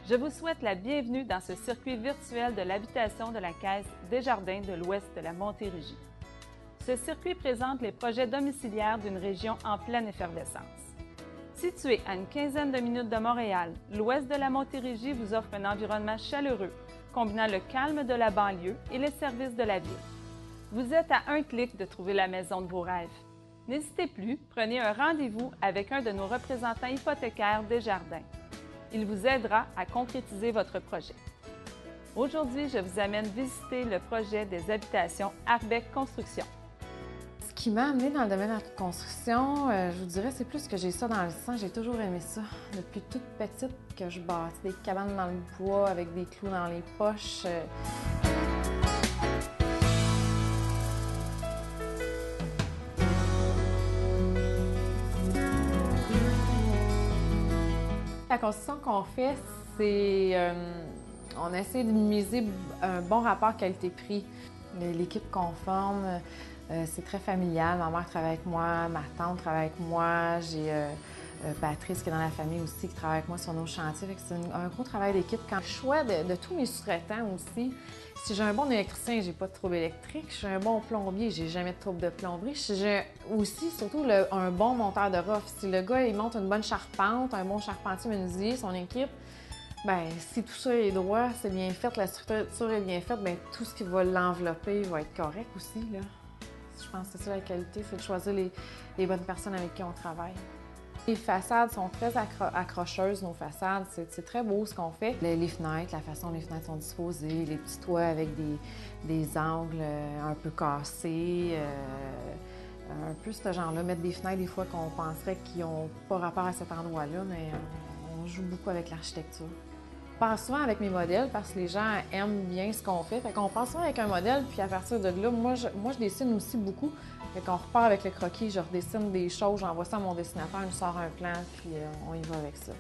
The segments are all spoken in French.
Je vous souhaite la bienvenue dans ce circuit virtuel de l'habitation de la Caisse Desjardins de l'Ouest de la Montérégie. Ce circuit présente les projets domiciliaires d'une région en pleine effervescence. Situé à une quinzaine de minutes de Montréal, l'Ouest de la Montérégie vous offre un environnement chaleureux, combinant le calme de la banlieue et les services de la ville. Vous êtes à un clic de trouver la maison de vos rêves. N'hésitez plus, prenez un rendez-vous avec un de nos représentants hypothécaires Desjardins. Il vous aidera à concrétiser votre projet. Aujourd'hui, je vous amène visiter le projet des habitations Arbec Construction. Ce qui m'a amenée dans le domaine de la construction, je vous dirais, c'est plus que j'ai ça dans le sang. J'ai toujours aimé ça. Depuis toute petite que je bâtis des cabanes dans le bois avec des clous dans les poches. La construction qu'on fait, c'est on essaie de miser un bon rapport qualité-prix. L'équipe qu'on forme, c'est très familial. Ma mère travaille avec moi, ma tante travaille avec moi, j'ai Patrice qui est dans la famille aussi, qui travaille avec moi sur nos chantiers. C'est un gros travail d'équipe. Quand je choix de tous mes sous-traitants aussi, si j'ai un bon électricien, j'ai pas de trouble électrique. Si j'ai un bon plombier, j'ai jamais de trouble de plomberie. Si j'ai aussi, surtout, un bon monteur de rough. Si le gars, il monte une bonne charpente, un bon charpentier menuisier, son équipe, bien, si tout ça est droit, c'est bien fait, la structure est bien faite, bien, tout ce qui va l'envelopper va être correct aussi, là. Je pense que c'est ça la qualité, c'est de choisir les bonnes personnes avec qui on travaille. Les façades sont très accrocheuses, nos façades. C'est très beau ce qu'on fait. Les fenêtres, la façon dont les fenêtres sont disposées, les petits toits avec des angles un peu cassés, un peu ce genre-là. Mettre des fenêtres des fois qu'on penserait qu'ils n'ont pas rapport à cet endroit-là, mais on joue beaucoup avec l'architecture. Je passe souvent avec mes modèles parce que les gens aiment bien ce qu'on fait. Fait qu'on passe souvent avec un modèle, puis à partir de là, moi, je dessine aussi beaucoup. Fait qu'on repart avec le croquis, je redessine des choses, j'envoie ça à mon dessinateur, il me sort un plan, puis on y va avec ça.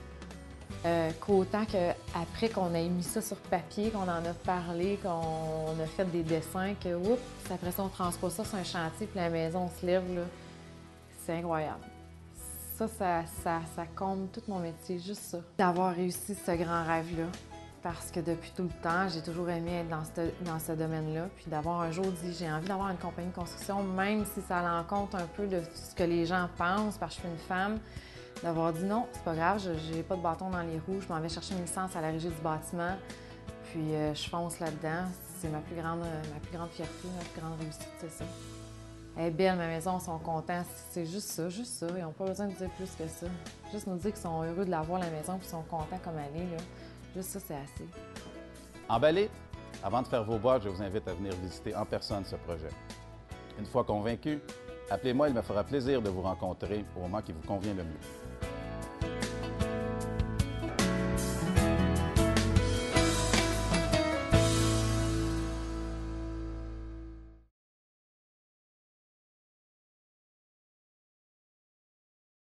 Qu'autant qu'après qu'on ait mis ça sur papier, qu'on en a parlé, qu'on a fait des dessins, que oups, après ça, on transpose ça sur un chantier, puis la maison se lève, là, c'est incroyable. Ça comble tout mon métier, juste ça. D'avoir réussi ce grand rêve-là, parce que depuis tout le temps, j'ai toujours aimé être dans ce domaine-là. Puis d'avoir un jour dit, j'ai envie d'avoir une compagnie de construction, même si ça l'encontre un peu de ce que les gens pensent, parce que je suis une femme, d'avoir dit non, c'est pas grave, j'ai pas de bâton dans les roues, je m'en vais chercher une licence à la régie du bâtiment, puis je fonce là-dedans. C'est ma plus grande fierté, ma plus grande réussite, c'est ça. Elle est belle, ma maison, ils sont contents. C'est juste ça. Ils n'ont pas besoin de dire plus que ça. Juste nous dire qu'ils sont heureux de la voir, la maison, puis ils sont contents comme elle est, là. Juste ça, c'est assez. Emballé? Avant de faire vos boîtes, je vous invite à venir visiter en personne ce projet. Une fois convaincu, appelez-moi, il me fera plaisir de vous rencontrer au moment qui vous convient le mieux.